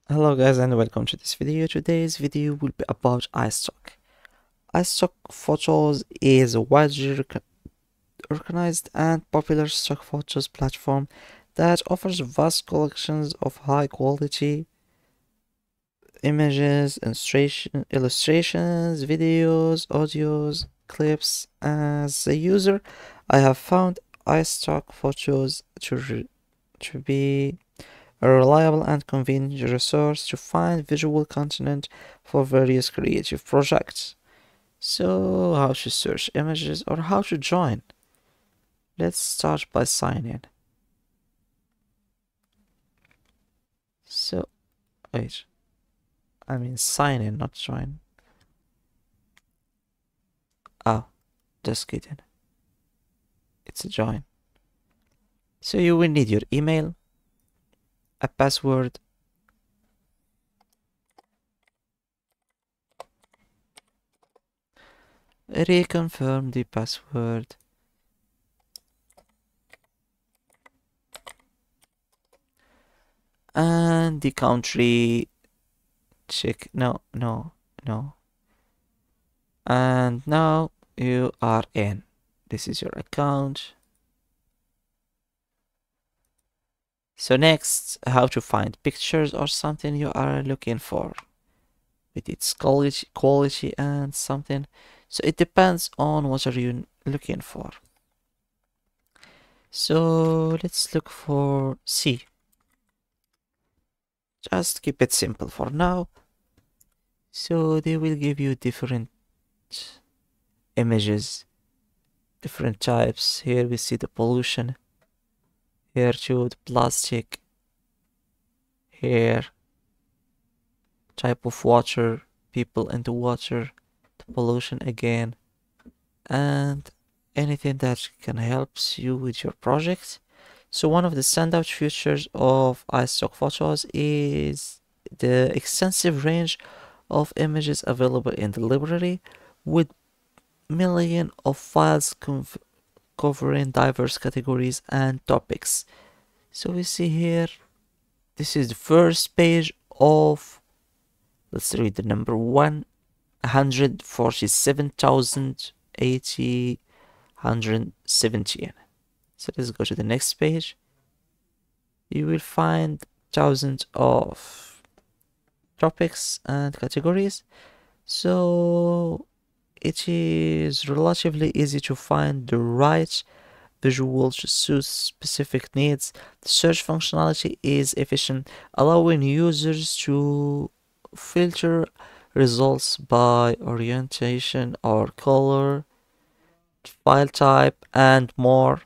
Hello guys and welcome to this video. Today's video will be about iStock. iStock Photos is a widely recognized and popular stock photos platform that offers vast collections of high quality images, illustrations, videos, audios, clips. As a user, I have found iStock Photos to be a reliable and convenient resource to find visual content for various creative projects. So, how to search images or how to join? Let's start by sign in. So, wait, I mean sign in, not join. Oh, just kidding. It's a join. So you will need your email, a password, reconfirm the password, and the country check. No. And now you are in. This is your account. So next, how to find pictures or something you are looking for with its quality and something. So it depends on what are you looking for. So let's look for C. Just keep it simple for now. So they will give you different images, different types. Here we see the pollution. Here too the plastic. Here type of water, people in the water, the pollution again, and anything that can help you with your project. So one of the standout features of iStock Photos is the extensive range of images available in the library, with millions of files covering diverse categories and topics. So we see here, this is the first page of, let's read the number 147,817. So let's go to the next page. You will find thousands of topics and categories. So it is relatively easy to find the right visual to suit specific needs. The search functionality is efficient, allowing users to filter results by orientation or color, file type, and more.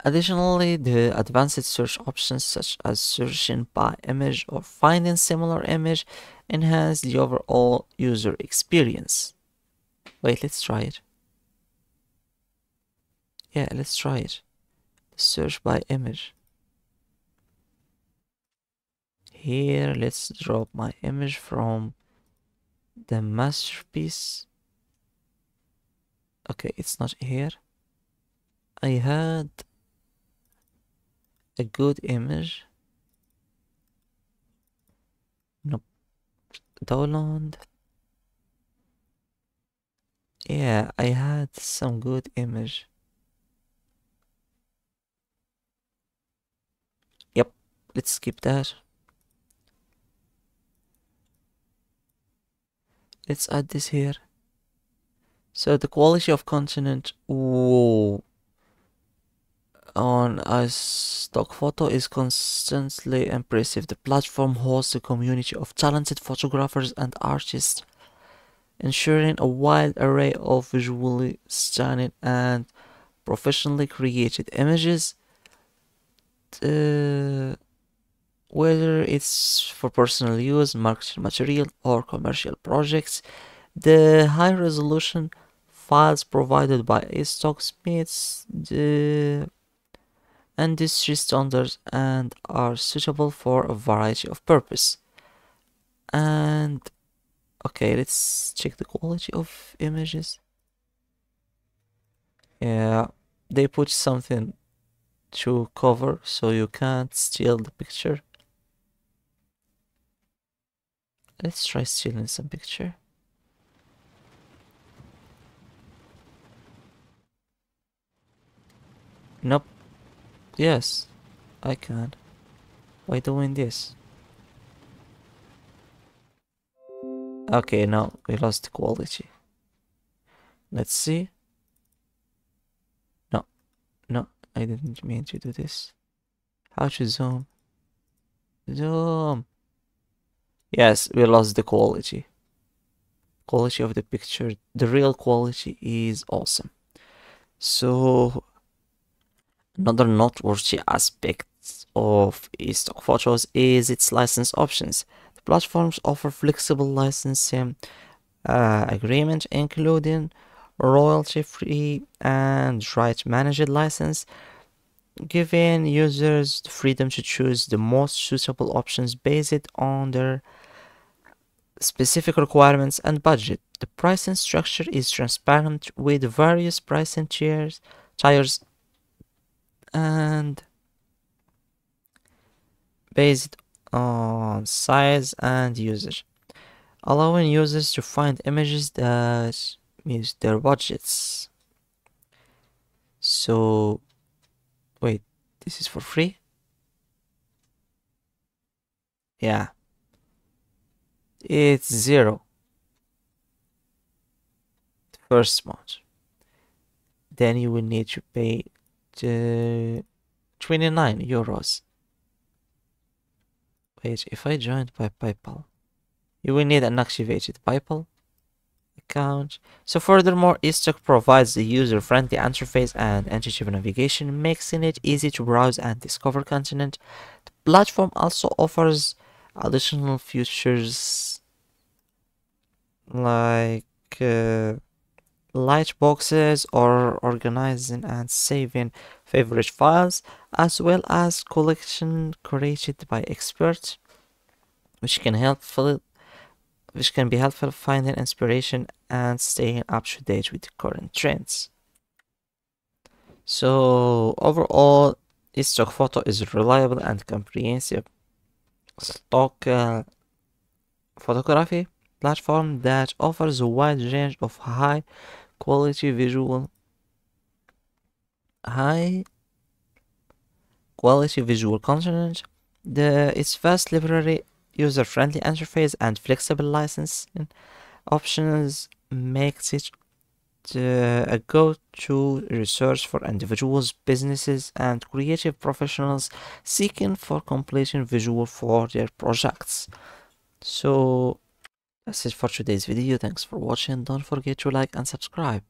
Additionally, the advanced search options such as searching by image or finding similar image enhance the overall user experience. Wait, let's try it. Yeah, let's try it. Search by image. Here, let's drop my image from the masterpiece. Okay, it's not here. I had a good image. Nope. Download. Yeah, I had some good image. Yep, let's skip that. Let's add this here. So the quality of content, whoa, on iStock Photo is constantly impressive. The platform hosts a community of talented photographers and artists, ensuring a wide array of visually stunning and professionally created images. Whether it's for personal use, marketing material, or commercial projects, the high resolution files provided by iStock meets the industry standards and are suitable for a variety of purposes. And okay, let's check the quality of images. Yeah, they put something to cover so you can't steal the picture. Let's try stealing some picture. Nope. Yes, I can. By doing this. Okay, now we lost the quality. Let's see. No, no, I didn't mean to do this. How to zoom? Zoom. Yes, we lost the quality. Quality of the picture. The real quality is awesome. So another noteworthy aspect of iStock Photos is its license options. The platforms offer flexible licensing agreement, including royalty-free and right-managed license, giving users the freedom to choose the most suitable options based on their specific requirements and budget. The pricing structure is transparent with various pricing tiers, and based on size and usage, allowing users to find images that meet their budgets. So, wait, this is for free? Yeah, it's zero. The first month. Then you will need to pay the 29 euros. Wait, if I joined by PayPal, you will need an activated PayPal account. So furthermore, iStock provides a user-friendly interface and intuitive navigation, making it easy to browse and discover content. The platform also offers additional features like light boxes or organizing and saving favorite files, as well as collection curated by experts, which can be helpful finding inspiration and staying up to date with the current trends. So overall, iStock Photo is a reliable and comprehensive stock photography platform that offers a wide range of high quality visual content. Its vast library, user-friendly interface, and flexible licensing options makes it a go-to resource for individuals, businesses, and creative professionals seeking for completion visual for their projects. So that's it for today's video. Thanks for watching. Don't forget to like and subscribe.